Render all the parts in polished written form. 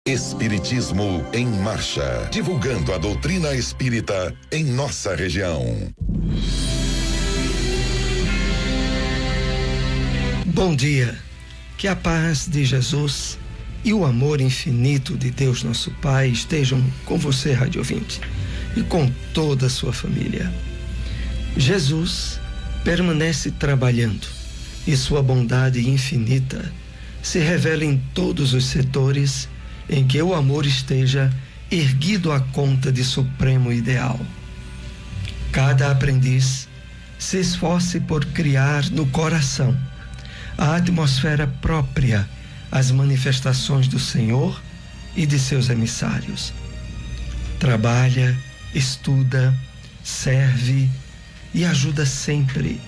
Espiritismo em Marcha, divulgando a doutrina espírita em nossa região. Bom dia, que a paz de Jesus e o amor infinito de Deus nosso Pai estejam com você, rádio ouvinte, e com toda a sua família. Jesus permanece trabalhando e sua bondade infinita se revela em todos os setores em que o amor esteja erguido à conta de supremo ideal. Cada aprendiz se esforce por criar no coração a atmosfera própria às manifestações do Senhor e de seus emissários. Trabalha, estuda, serve e ajuda sempre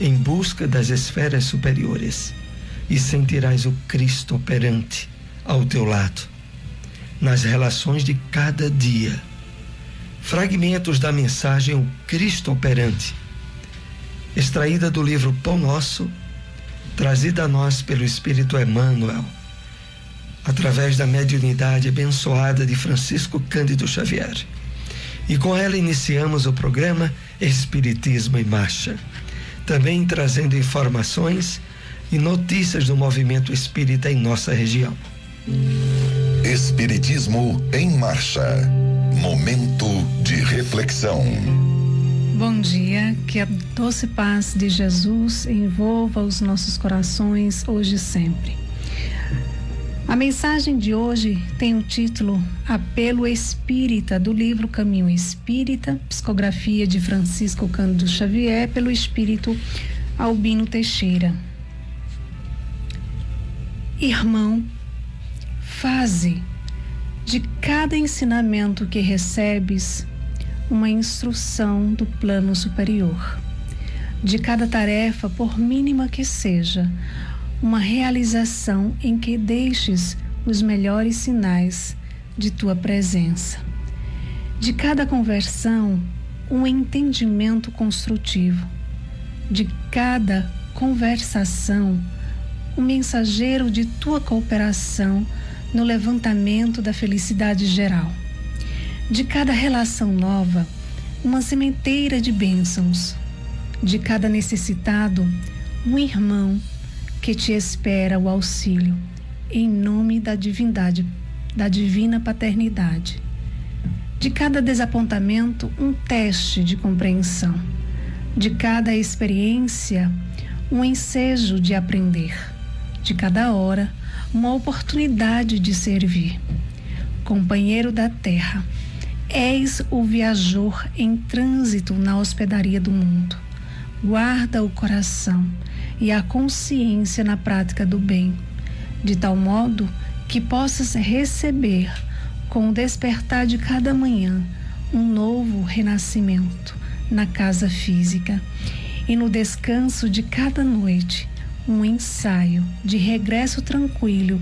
em busca das esferas superiores, e sentirás o Cristo operante ao teu lado nas relações de cada dia. Fragmentos da mensagem O Cristo Operante, extraída do livro Pão Nosso, trazida a nós pelo Espírito Emmanuel, através da mediunidade abençoada de Francisco Cândido Xavier. E com ela iniciamos o programa Espiritismo em Marcha, também trazendo informações e notícias do movimento espírita em nossa região. Espiritismo em Marcha, momento de reflexão. Bom dia, que a doce paz de Jesus envolva os nossos corações hoje e sempre. A mensagem de hoje tem o título Apelo Espírita, do livro Caminho Espírita, psicografia de Francisco Cândido Xavier, pelo espírito Albino Teixeira. Irmão, faze de cada ensinamento que recebes uma instrução do plano superior. De cada tarefa, por mínima que seja, uma realização em que deixes os melhores sinais de tua presença. De cada conversão, um entendimento construtivo. De cada conversação, um mensageiro de tua cooperação no levantamento da felicidade geral. De cada relação nova, uma sementeira de bênçãos. De cada necessitado, um irmão que te espera o auxílio, em nome da divindade, da divina paternidade. De cada desapontamento, um teste de compreensão. De cada experiência, um ensejo de aprender. De cada hora, uma oportunidade de servir. Companheiro da terra, és o viajor em trânsito na hospedaria do mundo. Guarda o coração e a consciência na prática do bem, de tal modo que possas receber, com o despertar de cada manhã, um novo renascimento na casa física, e no descanso de cada noite, um ensaio de regresso tranquilo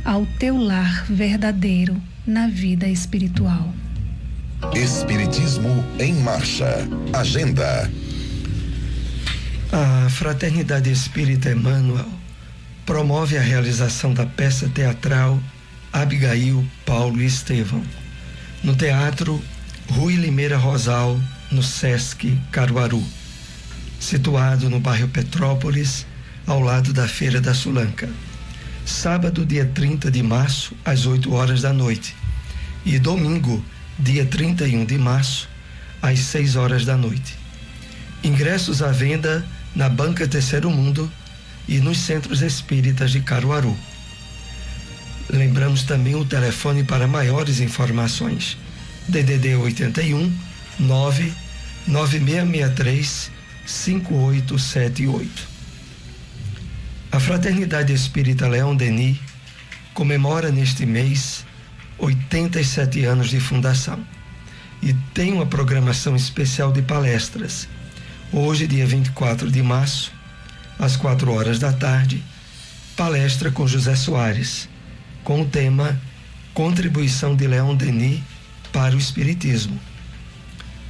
ao teu lar verdadeiro na vida espiritual. Espiritismo em Marcha. Agenda. A Fraternidade Espírita Emmanuel promove a realização da peça teatral Abigail, Paulo e Estevão, no Teatro Rui Limeira Rosal, no Sesc Caruaru, situado no bairro Petrópolis, ao lado da Feira da Sulanca. Sábado, dia 30 de março, às 8 horas da noite. E domingo, dia 31 de março, às 6 horas da noite. Ingressos à venda na Banca Terceiro Mundo e nos centros espíritas de Caruaru. Lembramos também o telefone para maiores informações: DDD 81 99663 5878. A Fraternidade Espírita Leão Denis comemora neste mês 87 anos de fundação e tem uma programação especial de palestras. Hoje, dia 24 de março, às 4 horas da tarde, palestra com José Soares, com o tema Contribuição de Leão Denis para o Espiritismo.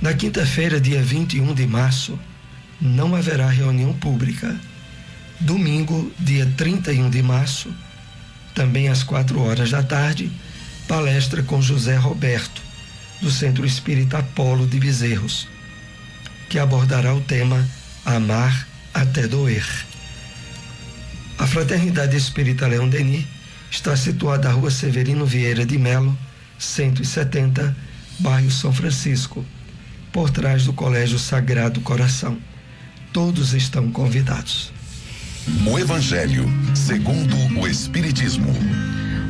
Na quinta-feira, dia 21 de março, não haverá reunião pública. Domingo, dia 31 de março, também às 4 horas da tarde, palestra com José Roberto, do Centro Espírita Apolo de Bezerros, que abordará o tema Amar até Doer. A Fraternidade Espírita Leão Denis está situada na Rua Severino Vieira de Melo, 170, bairro São Francisco, por trás do Colégio Sagrado Coração. Todos estão convidados. O Evangelho segundo o Espiritismo.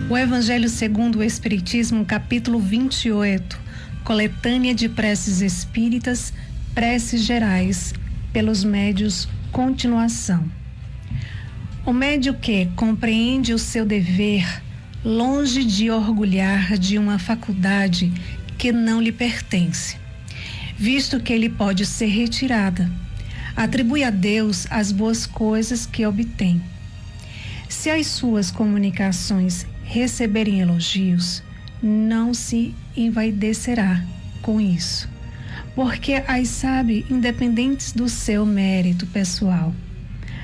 O Evangelho segundo o Espiritismo, capítulo 28, coletânea de preces espíritas, preces gerais, pelos médios, continuação. O médio que compreende o seu dever, longe de orgulhar de uma faculdade que não lhe pertence, visto que ele pode ser retirada, atribui a Deus as boas coisas que obtém. Se as suas comunicações receberem elogios, não se envaidecerá com isso, porque as sabe independentes do seu mérito pessoal.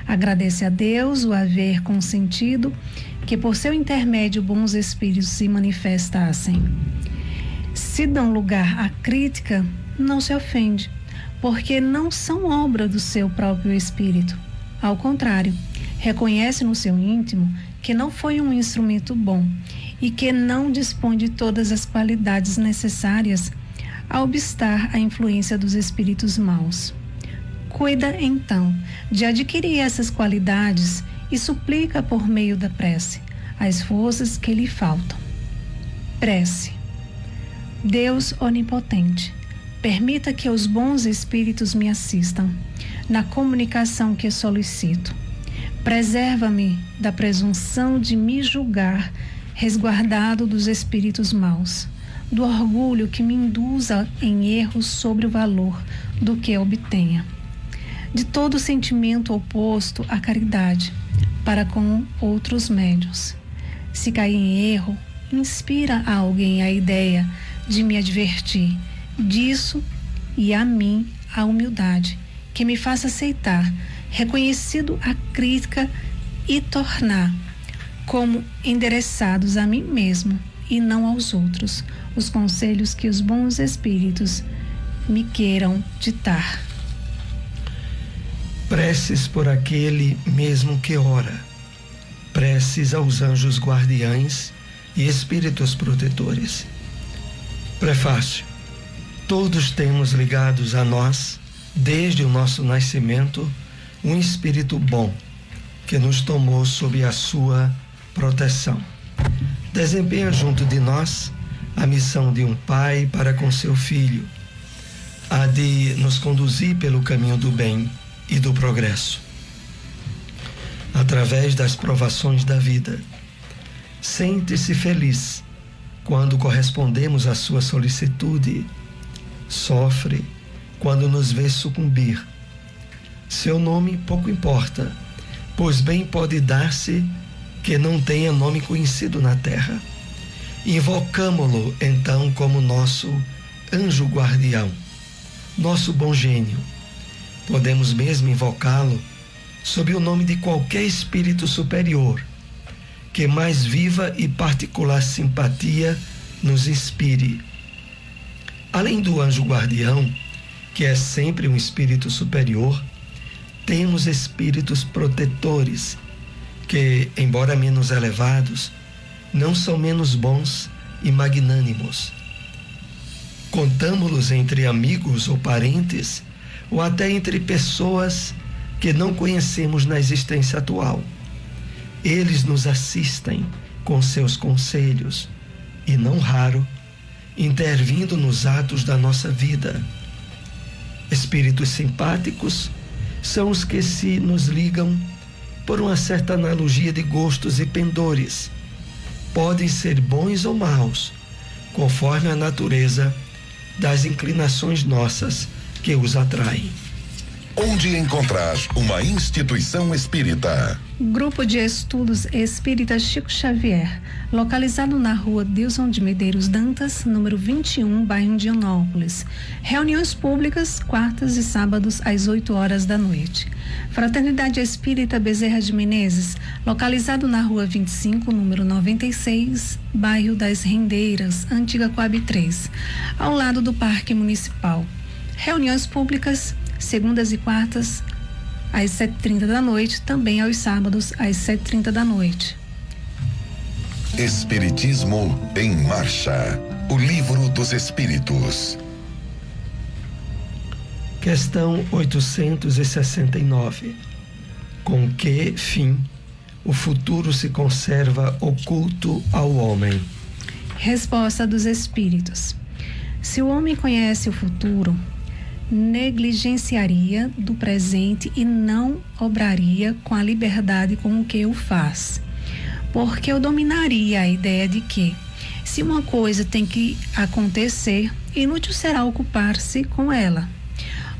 Agradece a Deus o haver consentido que por seu intermédio bons espíritos se manifestassem. Se dão lugar à crítica, não se ofende, porque não são obra do seu próprio espírito. Ao contrário, reconhece no seu íntimo que não foi um instrumento bom e que não dispõe de todas as qualidades necessárias a obstar a influência dos espíritos maus. Cuida, então, de adquirir essas qualidades e suplica por meio da prece as forças que lhe faltam. Prece. Deus onipotente, permita que os bons espíritos me assistam na comunicação que solicito. Preserva-me da presunção de me julgar resguardado dos espíritos maus, do orgulho que me induza em erros sobre o valor do que obtenha, de todo sentimento oposto à caridade para com outros médios. Se cair em erro, inspira a alguém a ideia de me advertir disso e a mim a humildade que me faça aceitar, reconhecido a crítica e tornar como endereçados a mim mesmo e não aos outros os conselhos que os bons espíritos me queiram ditar. Preces por aquele mesmo que ora. Preces aos anjos guardiães e espíritos protetores. Prefácio. Todos temos ligados a nós, desde o nosso nascimento, um espírito bom que nos tomou sob a sua proteção. Desempenha junto de nós a missão de um pai para com seu filho, a de nos conduzir pelo caminho do bem e do progresso. Através das provações da vida, sente-se feliz quando correspondemos à sua solicitude, sofre quando nos vê sucumbir. Seu nome pouco importa, pois bem pode dar-se que não tenha nome conhecido na terra. Invocamo-lo então como nosso anjo guardião, nosso bom gênio. Podemos mesmo invocá-lo sob o nome de qualquer espírito superior, que mais viva e particular simpatia nos inspire. Além do anjo guardião, que é sempre um espírito superior, temos espíritos protetores, que, embora menos elevados, não são menos bons e magnânimos. Contamo-los entre amigos ou parentes, ou até entre pessoas que não conhecemos na existência atual. Eles nos assistem com seus conselhos e, não raro, intervindo nos atos da nossa vida. Espíritos simpáticos são os que se nos ligam por uma certa analogia de gostos e pendores. Podem ser bons ou maus, conforme a natureza das inclinações nossas que os atraem. Onde encontrar uma instituição espírita? Grupo de Estudos Espírita Chico Xavier, localizado na rua Dilson de Medeiros Dantas, número 21, bairro Indianópolis. Reuniões públicas, quartas e sábados, às 8 horas da noite. Fraternidade Espírita Bezerra de Menezes, localizado na rua 25, número 96, bairro das Rendeiras, antiga Coab 3, ao lado do Parque Municipal. Reuniões públicas, segundas e quartas, às 7h30 da noite, também aos sábados, às 7h30 da noite. Espiritismo em Marcha. O Livro dos Espíritos. Questão 869. Com que fim o futuro se conserva oculto ao homem? Resposta dos Espíritos. Se o homem conhece o futuro, negligenciaria do presente e não obraria com a liberdade com que o faz. Porque eu dominaria a ideia de que, se uma coisa tem que acontecer, inútil será ocupar-se com ela.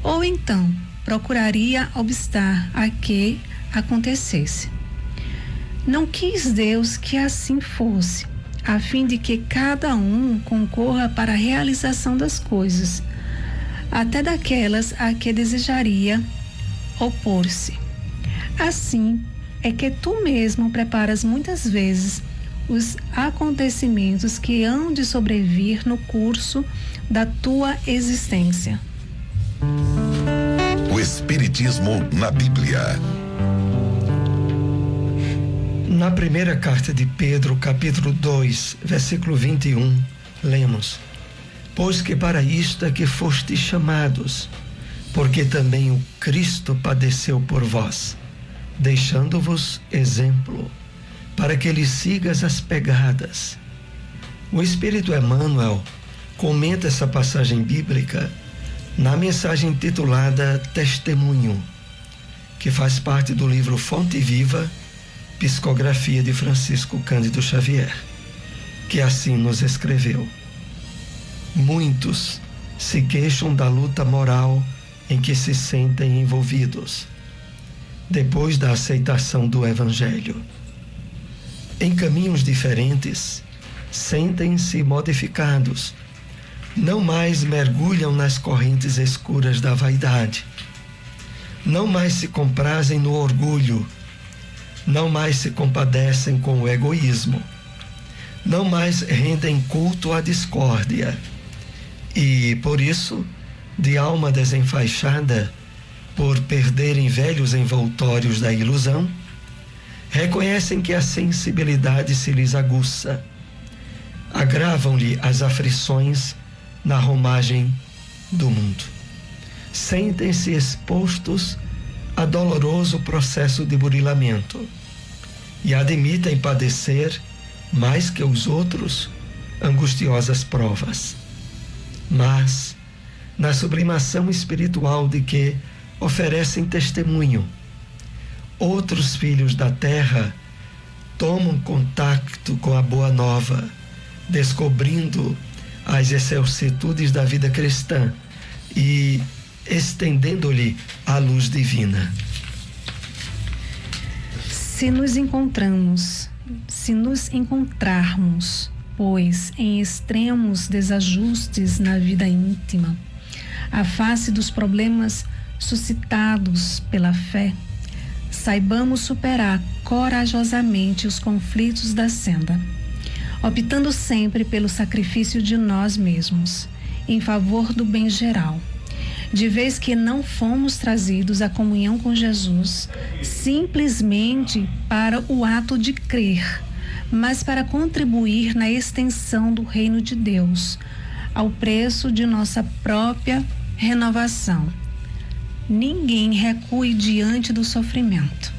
Ou então, procuraria obstar a que acontecesse. Não quis Deus que assim fosse, a fim de que cada um concorra para a realização das coisas, até daquelas a que desejaria opor-se. Assim é que tu mesmo preparas muitas vezes os acontecimentos que hão de sobrevir no curso da tua existência. O Espiritismo na Bíblia. Na primeira carta de Pedro, capítulo 2, versículo 21, lemos: Pois que para isto é que fostes chamados, porque também o Cristo padeceu por vós, deixando-vos exemplo, para que lhe sigas as pegadas. O Espírito Emmanuel comenta essa passagem bíblica na mensagem intitulada Testemunho, que faz parte do livro Fonte Viva, Psicografia de Francisco Cândido Xavier, que assim nos escreveu: Muitos se queixam da luta moral em que se sentem envolvidos, depois da aceitação do Evangelho. Em caminhos diferentes, sentem-se modificados, não mais mergulham nas correntes escuras da vaidade, não mais se comprazem no orgulho, não mais se compadecem com o egoísmo, não mais rendem culto à discórdia, e, por isso, de alma desenfaixada, por perderem velhos envoltórios da ilusão, reconhecem que a sensibilidade se lhes aguça, agravam-lhe as aflições na romagem do mundo. Sentem-se expostos a doloroso processo de burilamento e admitem padecer, mais que os outros, angustiosas provas. Mas, na sublimação espiritual de que oferecem testemunho, outros filhos da terra tomam contato com a boa nova, descobrindo as excelsitudes da vida cristã e estendendo-lhe a luz divina. Se nos encontrarmos, pois, em extremos desajustes na vida íntima, à face dos problemas suscitados pela fé, saibamos superar corajosamente os conflitos da senda, optando sempre pelo sacrifício de nós mesmos, em favor do bem geral, de vez que não fomos trazidos à comunhão com Jesus simplesmente para o ato de crer, mas para contribuir na extensão do reino de Deus, ao preço de nossa própria renovação. Ninguém recue diante do sofrimento.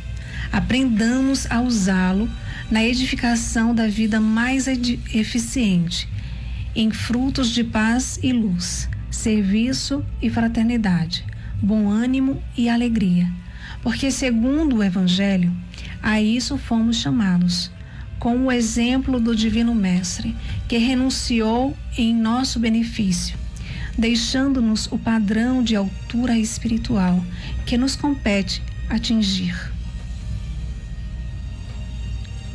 Aprendamos a usá-lo na edificação da vida mais eficiente, em frutos de paz e luz, serviço e fraternidade, bom ânimo e alegria, porque, segundo o Evangelho, a isso fomos chamados, com o exemplo do Divino Mestre, que renunciou em nosso benefício, deixando-nos o padrão de altura espiritual que nos compete atingir.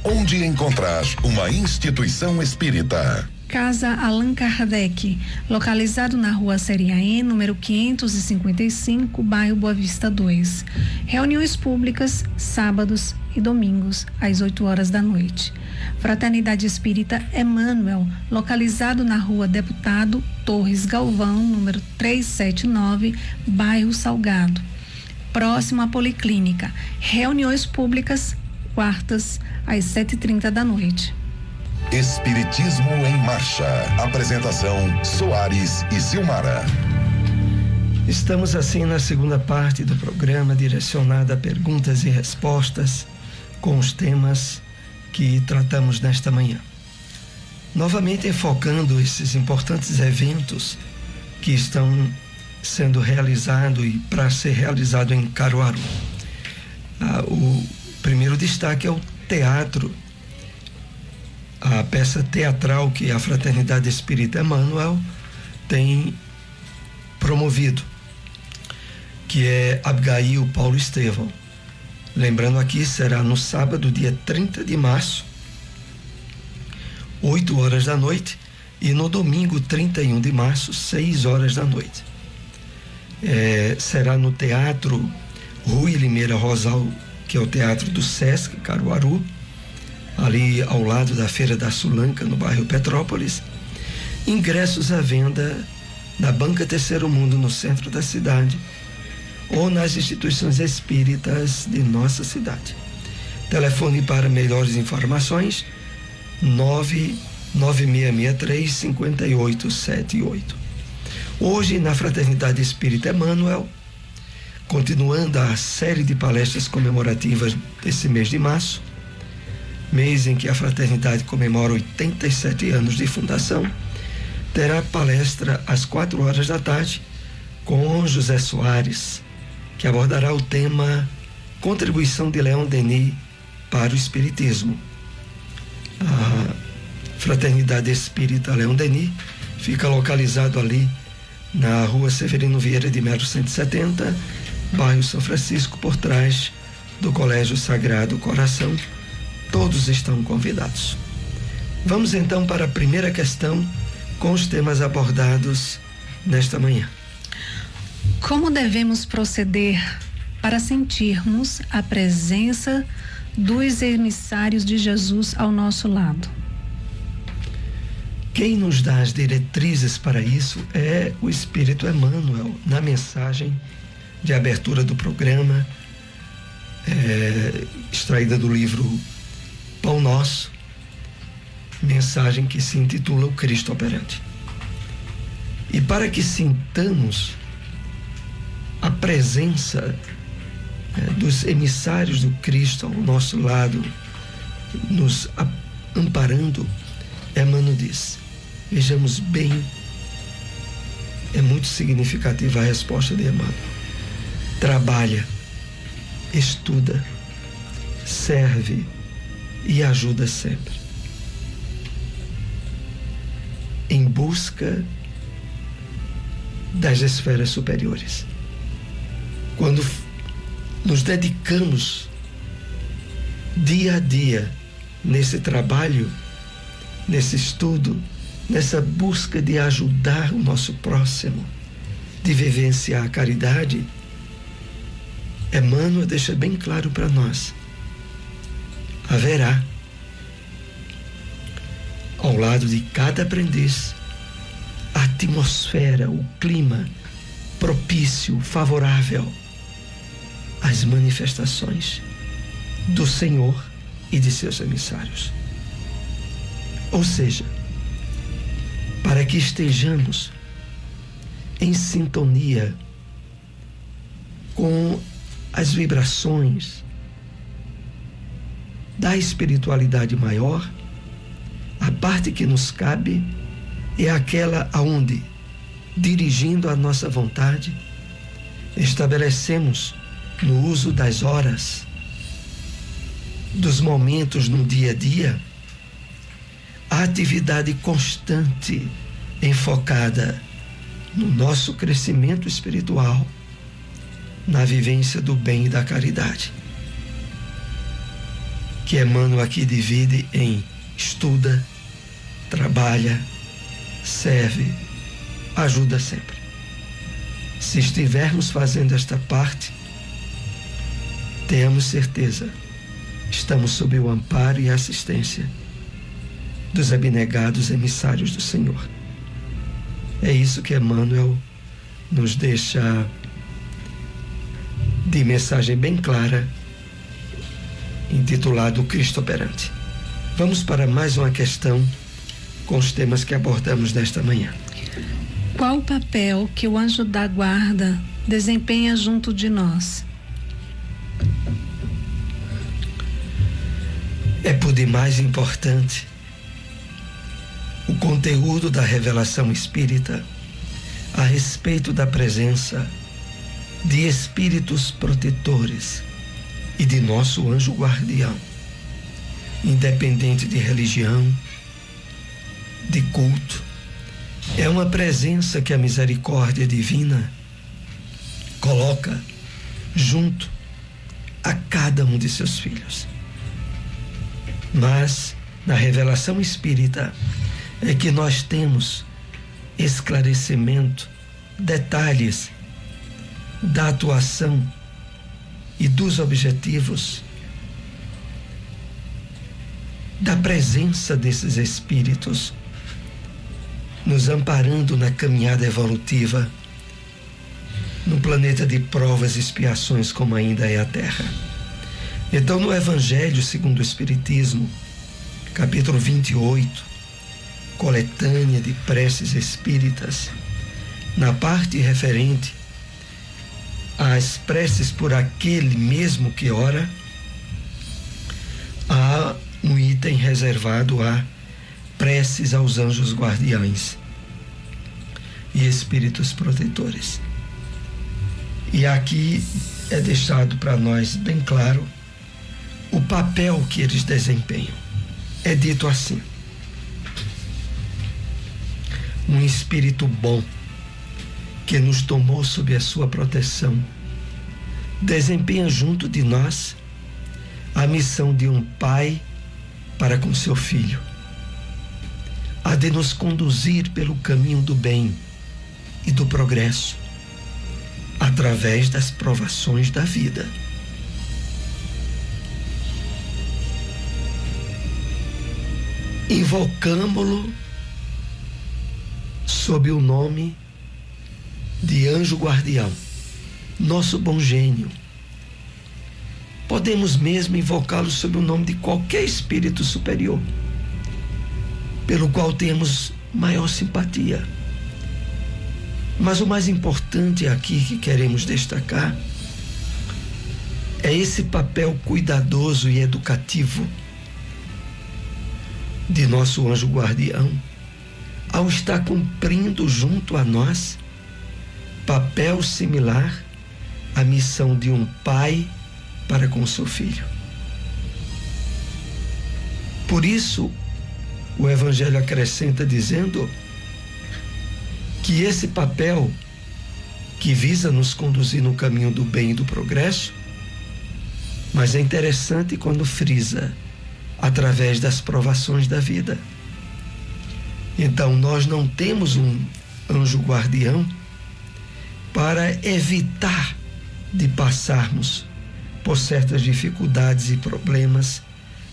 Onde encontrar uma instituição espírita? Casa Allan Kardec, localizado na rua Seriaê, número 555, bairro Boa Vista 2. Reuniões públicas, sábados e domingos, às 8 horas da noite. Fraternidade Espírita Emmanuel, localizado na rua Deputado Torres Galvão, número 379, bairro Salgado. Próximo à Policlínica. Reuniões públicas, quartas, às 7h30 da noite. Espiritismo em Marcha. Apresentação: Soares e Silmara. Estamos assim na segunda parte do programa, direcionada a perguntas e respostas com os temas que tratamos nesta manhã. Novamente enfocando esses importantes eventos que estão sendo realizados e para ser realizado em Caruaru. O primeiro destaque é o teatro, a peça teatral que a Fraternidade Espírita Emmanuel tem promovido, que é Abigail Paulo Estevão. Lembrando aqui, será no sábado, dia 30 de março, 8 horas da noite, e no domingo, 31 de março, 6 horas da noite. Será no Teatro Rui Limeira Rosal, que é o Teatro do Sesc Caruaru, ali ao lado da Feira da Sulanca, no bairro Petrópolis. Ingressos à venda na Banca Terceiro Mundo, no centro da cidade, ou nas instituições espíritas de nossa cidade. Telefone para melhores informações: 99663-5878. Hoje, na Fraternidade Espírita Emmanuel, continuando a série de palestras comemorativas desse mês de março, mês em que a Fraternidade comemora 87 anos de fundação, terá palestra às 4 horas da tarde com José Soares, que abordará o tema Contribuição de Leon Denis para o Espiritismo. A Fraternidade Espírita Leon Denis fica localizado ali na rua Severino Vieira de Melo 170, bairro São Francisco, por trás do Colégio Sagrado Coração. Todos estão convidados. Vamos então para a primeira questão com os temas abordados nesta manhã. Como devemos proceder para sentirmos a presença dos emissários de Jesus ao nosso lado? Quem nos dá as diretrizes para isso é o Espírito Emmanuel, na mensagem de abertura do programa, extraída do livro Pão Nosso, mensagem que se intitula O Cristo Operante. E para que sintamos a presença dos emissários do Cristo ao nosso lado, nos amparando, Emmanuel diz: vejamos bem, é muito significativa a resposta de Emmanuel. Trabalha, estuda, serve e ajuda sempre, em busca das esferas superiores. Quando nos dedicamos dia a dia nesse trabalho, nesse estudo, nessa busca de ajudar o nosso próximo, de vivenciar a caridade, Emmanuel deixa bem claro para nós: haverá, ao lado de cada aprendiz, a atmosfera, o clima propício, favorável às manifestações do Senhor e de seus emissários. Ou seja, para que estejamos em sintonia com as vibrações da espiritualidade maior, a parte que nos cabe é aquela aonde, dirigindo a nossa vontade, estabelecemos no uso das horas, dos momentos no dia a dia, a atividade constante enfocada no nosso crescimento espiritual, na vivência do bem e da caridade. Que Emmanuel aqui divide em estuda, trabalha, serve, ajuda sempre. Se estivermos fazendo esta parte, tenhamos certeza, estamos sob o amparo e assistência dos abnegados emissários do Senhor. É isso que Emmanuel nos deixa de mensagem bem clara, intitulado Cristo Operante. Vamos para mais uma questão com os temas que abordamos nesta manhã. Qual o papel que o anjo da guarda desempenha junto de nós? É por demais importante o conteúdo da revelação espírita a respeito da presença de espíritos protetores e de nosso anjo guardião, independente de religião, de culto. É uma presença que a misericórdia divina coloca junto a cada um de seus filhos. Mas na revelação espírita é que nós temos esclarecimento, detalhes da atuação e dos objetivos da presença desses espíritos nos amparando na caminhada evolutiva no planeta de provas e expiações como ainda é a Terra. Então, no Evangelho segundo o Espiritismo, capítulo 28, coletânea de preces espíritas, na parte referente às preces por aquele mesmo que ora, há um item reservado a preces aos anjos guardiães e espíritos protetores. E aqui é deixado para nós bem claro o papel que eles desempenham. É dito assim: um espírito bom que nos tomou sob a sua proteção desempenha junto de nós a missão de um pai para com seu filho, a de nos conduzir pelo caminho do bem e do progresso através das provações da vida. Invocamo-lo sob o nome de anjo guardião, nosso bom gênio. Podemos mesmo invocá-lo sob o nome de qualquer espírito superior, pelo qual temos maior simpatia. Mas o mais importante aqui que queremos destacar é esse papel cuidadoso e educativo de nosso anjo guardião, ao estar cumprindo junto a nós papel similar à missão de um pai para com seu filho. Por isso, o Evangelho acrescenta dizendo que esse papel que visa nos conduzir no caminho do bem e do progresso, mas é interessante quando frisa através das provações da vida. Então, nós não temos um anjo guardião para evitar de passarmos por certas dificuldades e problemas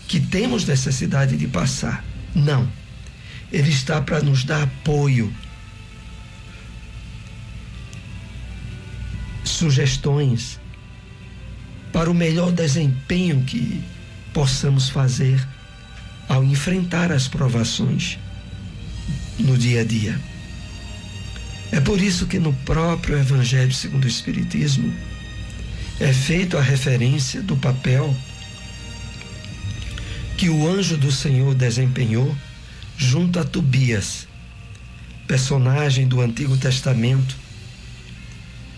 que temos necessidade de passar. Não. Ele está para nos dar apoio, sugestões para o melhor desempenho que possamos fazer ao enfrentar as provações no dia a dia. É por isso que no próprio Evangelho segundo o Espiritismo é feita a referência do papel que o anjo do Senhor desempenhou junto a Tobias, personagem do Antigo Testamento.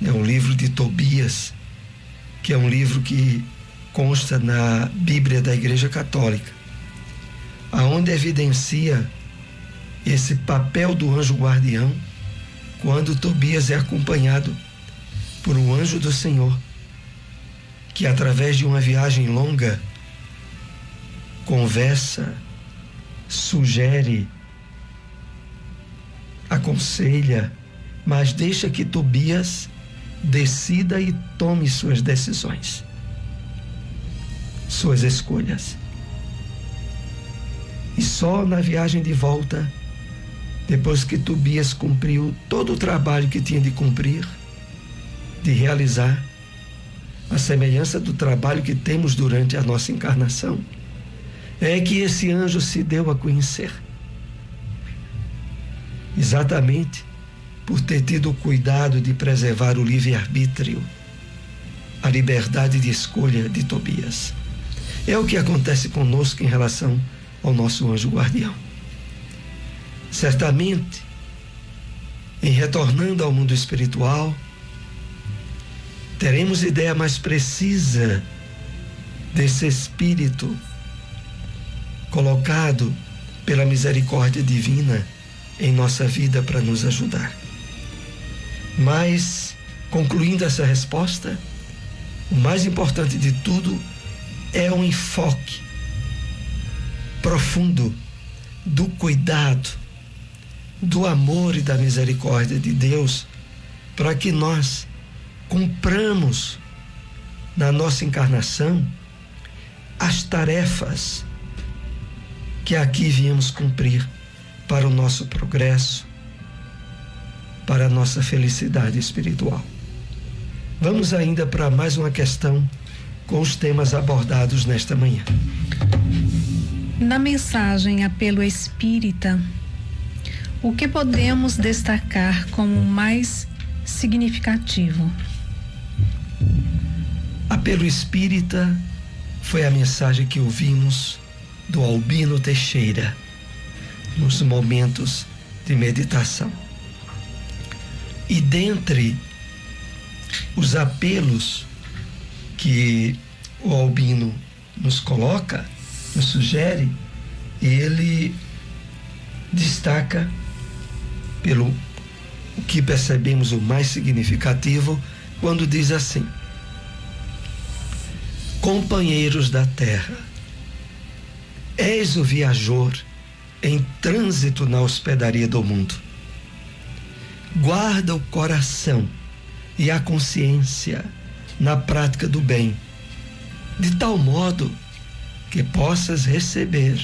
É um livro de Tobias, que é um livro que consta na Bíblia da Igreja Católica, aonde evidencia esse papel do anjo guardião quando Tobias é acompanhado por um anjo do Senhor, que através de uma viagem longa conversa, sugere, aconselha, mas deixa que Tobias decida e tome suas decisões, suas escolhas. E só na viagem de volta, depois que Tobias cumpriu todo o trabalho que tinha de cumprir, de realizar, a semelhança do trabalho que temos durante a nossa encarnação, é que esse anjo se deu a conhecer. Exatamente por ter tido o cuidado de preservar o livre-arbítrio, a liberdade de escolha de Tobias. É o que acontece conosco em relação ao nosso anjo guardião. Certamente, em retornando ao mundo espiritual, teremos ideia mais precisa desse espírito colocado pela misericórdia divina em nossa vida para nos ajudar. Mas, concluindo essa resposta, o mais importante de tudo é um enfoque profundo do cuidado, do amor e da misericórdia de Deus, para que nós cumpramos na nossa encarnação as tarefas que aqui viemos cumprir para o nosso progresso, para a nossa felicidade espiritual. Vamos ainda para mais uma questão com os temas abordados nesta manhã. Na mensagem Apelo Espírita, o que podemos destacar como mais significativo? Apelo Espírita foi a mensagem que ouvimos do Albino Teixeira nos momentos de meditação. E dentre os apelos que o Albino nos coloca, nos sugere, ele destaca, pelo que percebemos o mais significativo, quando diz assim: companheiros da terra, és o viajor em trânsito na hospedaria do mundo. Guarda o coração e a consciência na prática do bem, de tal modo que possas receber,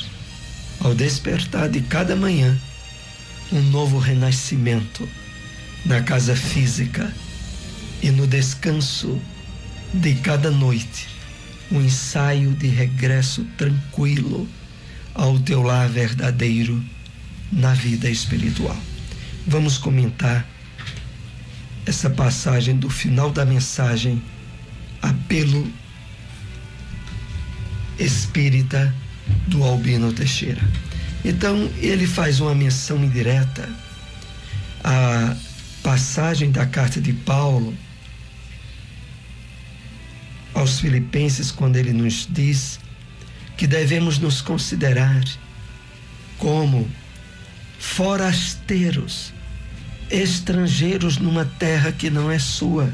ao despertar de cada manhã, um novo renascimento na casa física e no descanso de cada noite, um ensaio de regresso tranquilo ao teu lar verdadeiro na vida espiritual. Vamos comentar essa passagem do final da mensagem Apelo Espírita do Albino Teixeira. Então, ele faz uma menção indireta à passagem da carta de Paulo aos Filipenses, quando ele nos diz que devemos nos considerar como forasteiros, estrangeiros numa terra que não é sua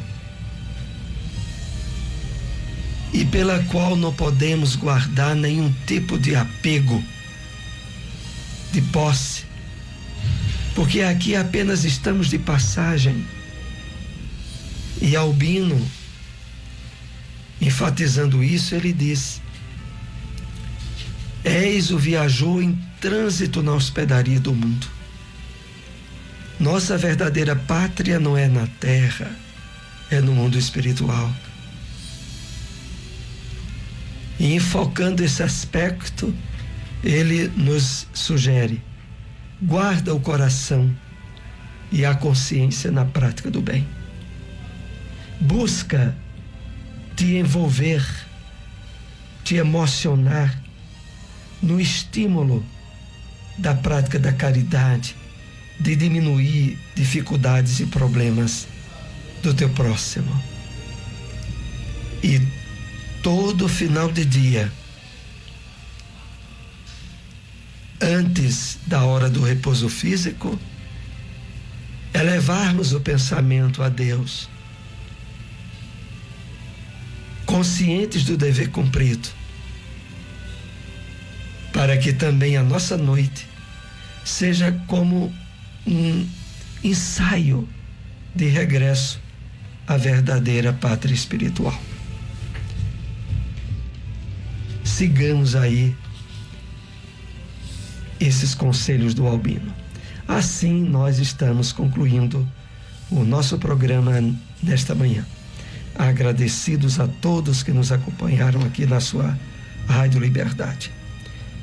e pela qual não podemos guardar nenhum tipo de apego, de posse, porque aqui apenas estamos de passagem. E Albino, enfatizando isso, ele diz: eis o viajor em trânsito na hospedaria do mundo. Nossa verdadeira pátria não é na terra, é no mundo espiritual. E enfocando esse aspecto, ele nos sugere: guarda o coração e a consciência na prática do bem. Busca te envolver, te emocionar no estímulo da prática da caridade, de diminuir dificuldades e problemas do teu próximo. E todo final de dia, antes da hora do repouso físico, elevarmos o pensamento a Deus, conscientes do dever cumprido, para que também a nossa noite seja como um ensaio de regresso à verdadeira pátria espiritual. Sigamos aí esses conselhos do Albino. Assim nós estamos concluindo o nosso programa nesta manhã. Agradecidos a todos que nos acompanharam aqui na sua Rádio Liberdade.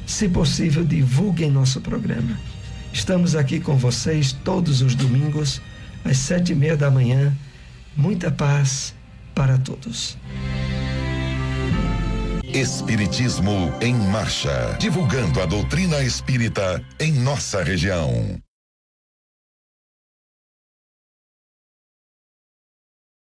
Se possível, divulguem nosso programa. Estamos aqui com vocês todos os domingos, às 7:30 da manhã. Muita paz para todos. Espiritismo em Marcha, divulgando a doutrina espírita em nossa região.